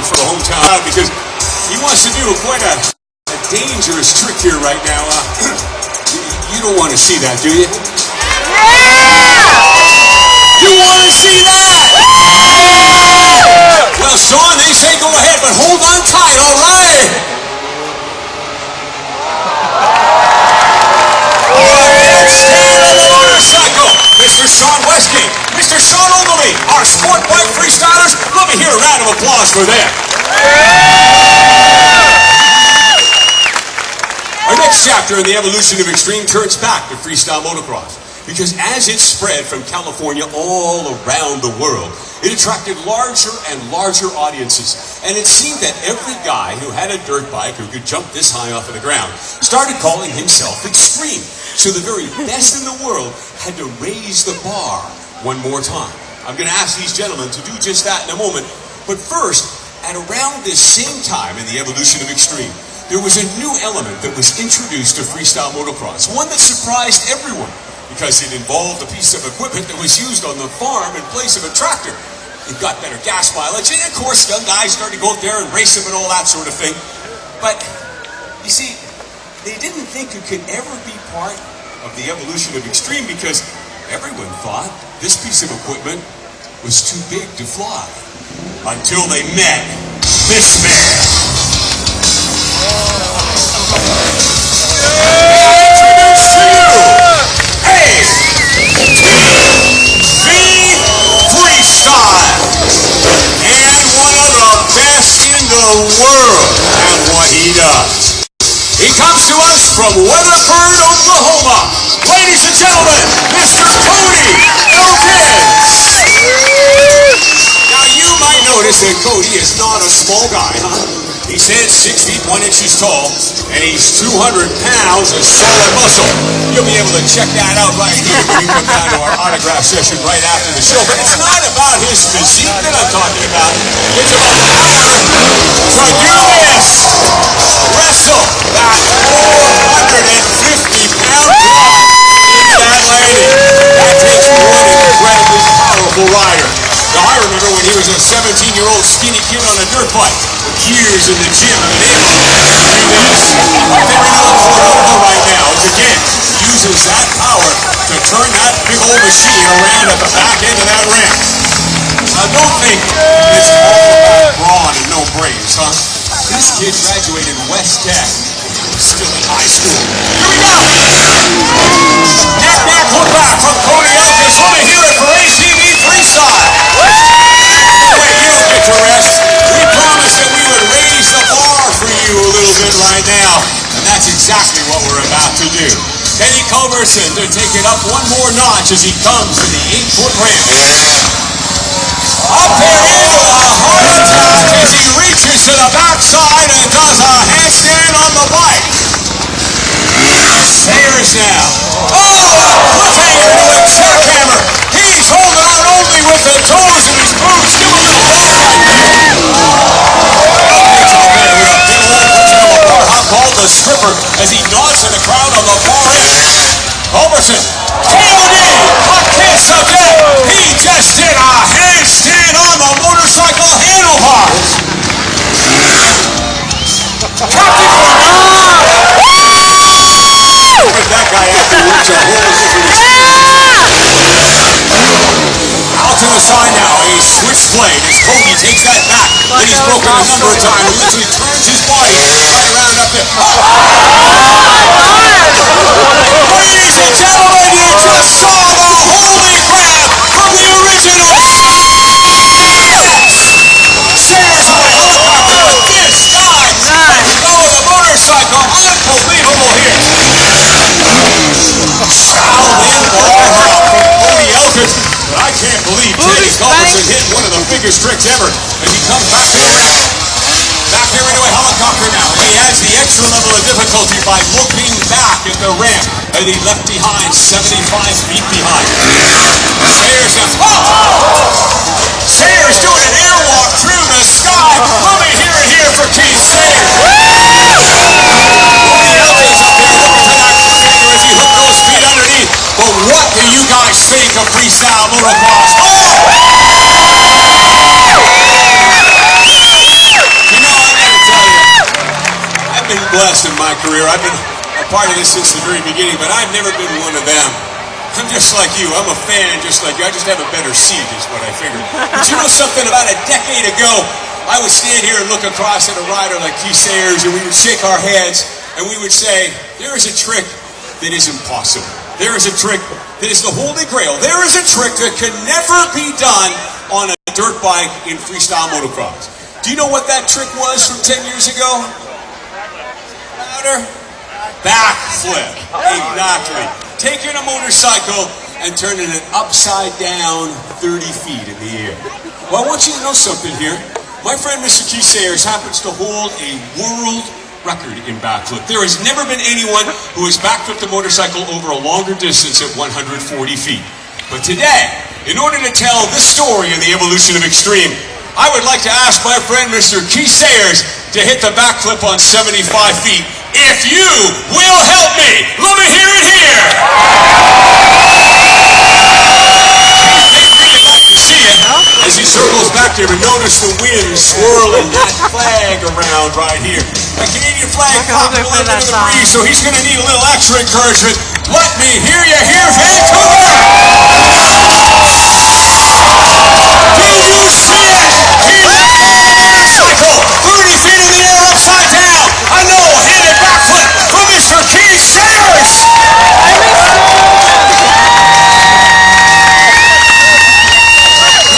for the hometown crowd because he wants to do quite a dangerous trick here right now. You don't want to see that, do you? You want to see that? Well, Sean, they say go ahead, but hold on tight, all right? Stand on the motorcycle, Mr. Sean Westgate, Mr. Sean Ogilvie, our sport bike freestylers. Let me hear a round of applause for them. Our next chapter in the evolution of extreme turns back to freestyle motocross. Because as it spread from California all around the world, it attracted larger and larger audiences. And it seemed that every guy who had a dirt bike who could jump this high off of the ground started calling himself extreme. So the very best in the world had to raise the bar one more time. I'm going to ask these gentlemen to do just that in a moment. But first, at around this same time in the evolution of extreme, there was a new element that was introduced to freestyle motocross, one that surprised everyone, because it involved a piece of equipment that was used on the farm in place of a tractor. It got better gas mileage, and of course, young guys started to go out there and race them and all that sort of thing. But, you see, they didn't think it could ever be part of the evolution of extreme because everyone thought this piece of equipment was too big to fly. Until they met this man. Introduce to you freestyle, and one of the best in the world at what he does. He comes to us from Weatherford, Oklahoma. Ladies and gentlemen, Mr. Cody Elkins. Now you might notice that Cody is not a small guy, huh? He stands 6 feet 1 inches tall, and he's 200 pounds of solid muscle. You'll be able to check that out right here when you come down to our autograph session right after the show. But it's not about his physique that I'm talking about. It's about the power to do this. Wrestle that 450-pound drop into that landing. That takes one incredibly powerful rider. Now, I remember when he was a 17-year-old skinny kid on a dirt bike. Years in the gym and able to do this. What they're in Oklahoma right now is, again, uses that power to turn that big old machine around at the back end of that ramp. Now, don't think it's all about brawn and no brains, huh? This kid graduated West Tech. Still in high school. Here we go! Get back, look back from Cody Elkins. Let me hear it for ACV Freestyle. Wait, you don't get to rest. We promised that we would raise the bar for you a little bit right now, and that's exactly what we're about to do. Teddy Culberson to take it up one more notch as he comes to the 8-foot ramp. Up there into a heart attack as he reaches to the backside and does a handstand on the bike. Sayers now. Oh, cliffhanger to a jackhammer. He's holding on only with the toes of his boots. Give him a little called the stripper as he nods to the crowd on the far end. Culberson, KOD, hot kiss of death. He just did a handstand on the motorcycle handlebars. Captain that guy afterwards a whole different out to the side now, a switchblade as Cody takes that back that he's broken a number of times. He literally turns his body right around up there. Ladies and gentlemen, you just saw the holy grab from the original. Sayers on a helicopter with this guy. Oh, the motorcycle, unbelievable here. Shaolin ball hop from Cody Elkins. But I can't believe Teddy Culberson hit one of the biggest tricks ever as he comes back to the ramp. Back here into a helicopter now. And he adds the extra level of difficulty by looking back at the ramp that he left behind, 75 feet behind. Sayers now. Oh! Sayers doing an airwalk through the sky. Let me hear it here for Keith Sayers. Cody Elkins up there looking for that cliffhanger as he hooked those feet underneath. But what do you guys think of freestyle motocross? Oh! blessed in my career. I've been a part of this since the very beginning, but I've never been one of them. I'm just like you. I'm a fan just like you. I just have a better seat is what I figured. But you know something? About a decade ago, I would stand here and look across at a rider like Keith Sayers, and we would shake our heads, and we would say, there is a trick that is impossible. There is a trick that is the holy grail. There is a trick that can never be done on a dirt bike in freestyle motocross. Do you know what that trick was from 10 years ago? Louder? Backflip. Exactly. Taking a motorcycle and turning it upside down 30 feet in the air. Well, I want you to know something here. My friend Mr. Keith Sayers happens to hold a world record in backflip. There has never been anyone who has backflipped a motorcycle over a longer distance at 140 feet. But today, in order to tell this story of the evolution of extreme, I would like to ask my friend Mr. Keith Sayers to hit the backflip on 75 feet. If you will help me, let me hear it here. I'd like to see it as he circles back there, but notice the wind swirling that flag around right here. A Canadian flag popping a little bit in the breeze, so he's going to need a little extra encouragement. Let me hear you here, Vancouver! Do you see it? He left the motorcycle 30 feet in the air upside down. A no-handed backflip from Mr. Keith Sayers!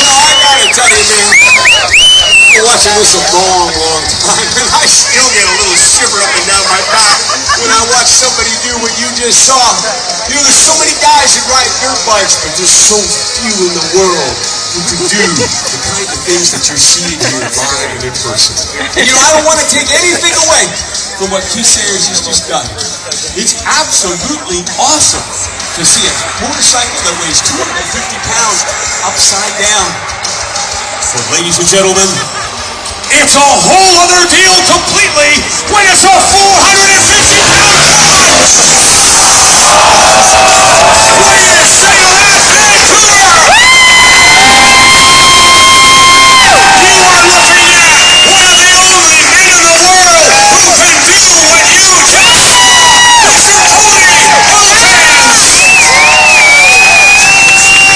I gotta tell you, man, I've been watching this a long, long time, and I still get a little shiver up and down my back when I watch somebody do what you just saw. You know, there's so many guys that ride dirt bikes, but there's so few in the world who can do the kind of things that you're seeing here live and in person. And you know, I don't want to take anything away from what Keith Sayers has just done. It's absolutely awesome to see a motorcycle that weighs 250 pounds upside down. But ladies and gentlemen, it's a whole other deal completely when it's a 450-pound bike! What do you say to that, Vancouver? You are looking at one of the only men in the world who can do what you just saw! Mr. Tony Hurricanes!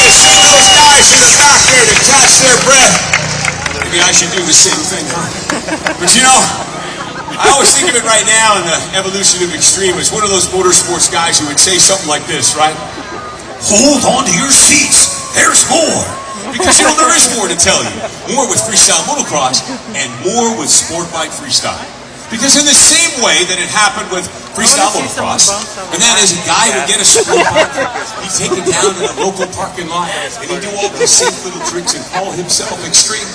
You see those guys in the back there to catch their breath. Maybe I should do the same thing, huh? But you know, I always think of it right now in the evolution of extreme as one of those motorsports guys who would say something like this, right? Hold on to your seats. There's more. Because, you know, there is more to tell you. More with freestyle motocross and more with sport bike freestyle. Because in the same way that it happened with freestyle motocross, and that is a guy would get a sport bike, he'd take it down in a local parking lot, and he'd do all these safe little tricks and call himself extreme.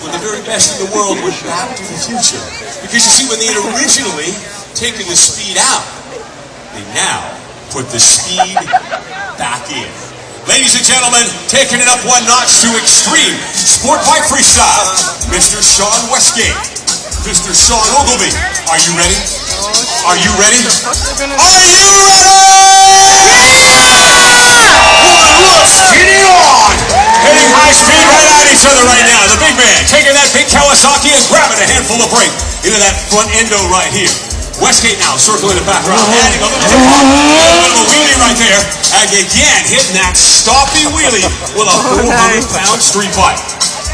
When the very best in the world went back to the future. Because you see, when they had originally taken the speed out, they now put the speed back in. Ladies and gentlemen, taking it up one notch to extreme sport bike freestyle, Mr. Sean Westgate, Mr. Sean Ogilvie. Are you ready? Are you ready? Are you ready? Let's get it on! Hitting high speed right at each other right now. The big man taking that big Kawasaki and grabbing a handful of brake into that front endo right here. Westgate now circling the background, adding a little bit of a wheelie right there. And again, hitting that stoppy wheelie with a 400-pound street bike.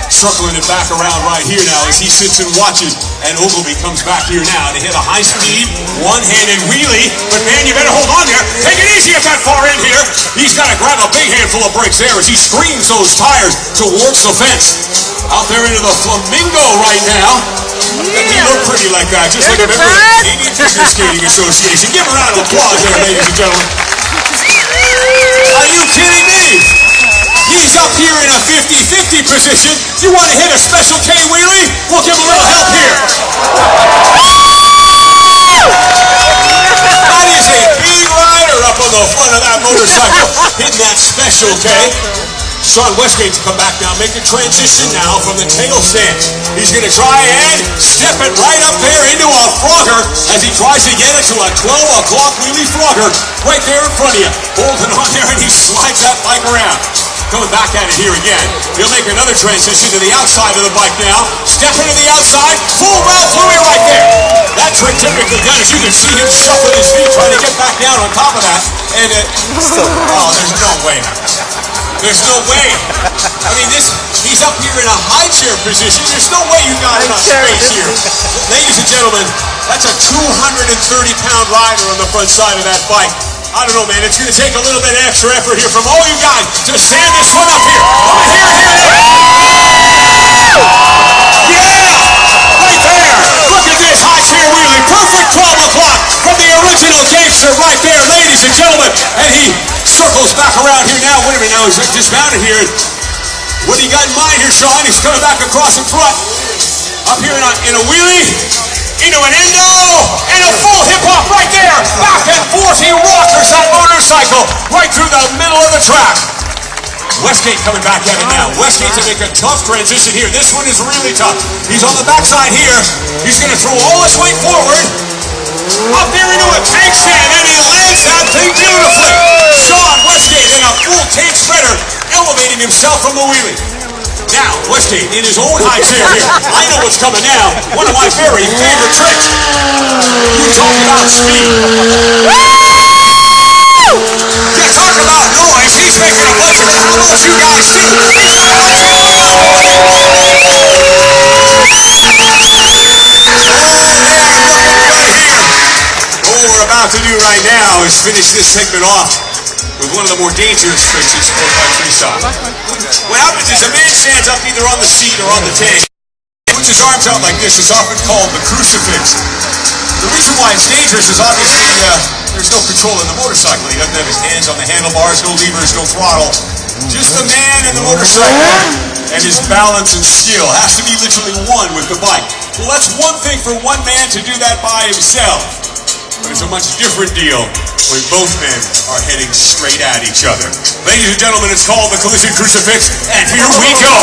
Circling it back around right here now as he sits and watches. And Ogilvie comes back here now to hit a high-speed, one-handed wheelie. But man, you better hold on there. Take it easy at that far end here. He's got to grab a big handful of brakes there as he screams those tires towards the fence. Out there into the Flamingo right now. Doesn't he look pretty like that? Just like a member of the Canadian Figure Skating Association. Give a round of applause there, ladies and gentlemen. Are you kidding me? He's up here in a 50-50 position. You want to hit a special K wheelie? We'll give him a little help here. That is a big rider up on the front of that motorcycle, hitting that special K. Sean Westgate to come back now, make a transition now from the tail stance. He's going to try and step it right up there into a flogger as he tries to get it to a 12 o'clock wheelie flogger right there in front of you. Holding on there, and he slides that bike around. Coming back at it here again. He'll make another transition to the outside of the bike now. Step into the outside. Full Ralph Louis right there. That trick typically done, as you can see him shuffle his feet, trying to get back down on top of that. And oh, there's no way. There's no way. I mean, he's up here in a high chair position. There's no way you got enough space here. Ladies and gentlemen, that's a 230-pound rider on the front side of that bike. I don't know, man. It's going to take a little bit extra effort here from all you guys to stand this one up here. Yeah! Right there! Look at this high chair wheelie. Perfect 12 o'clock from the original gangster right there, ladies and gentlemen. And he circles back around here now. Wait a minute now. He's dismounted here. What do you got in mind here, Sean? He's coming back across in front. Up here in a wheelie. Into an endo, and a full hip-hop right there. Back and forth, he rockers that motorcycle right through the middle of the track. Westgate coming back at it now. Westgate to make a tough transition here. This one is really tough. He's on the backside here. He's going to throw all his weight forward. Up here into a tank stand, and he lands that thing beautifully. Sean Westgate in a full tank spreader, elevating himself from the wheelie. Now, Westgate in his own high chair here. I know what's coming now. One of my very favorite tricks. You talk about speed. You talk about noise. He's making a bunch of it. How about you guys see? What we're about to do right now is finish this segment off with one of the more dangerous tricks in sport bike freestyle. What happens is a man stands up either on the seat or on the tank, puts his arms out like this. It's often called the crucifix. The reason why it's dangerous is obviously there's no control in the motorcycle. He doesn't have his hands on the handlebars, no levers, no throttle. Just the man and the motorcycle, and his balance and skill has to be literally one with the bike. Well, that's one thing for one man to do that by himself. But it's a much different deal when both men are heading straight at each other. Ladies and gentlemen, it's called the Collision Crucifix, and here we go!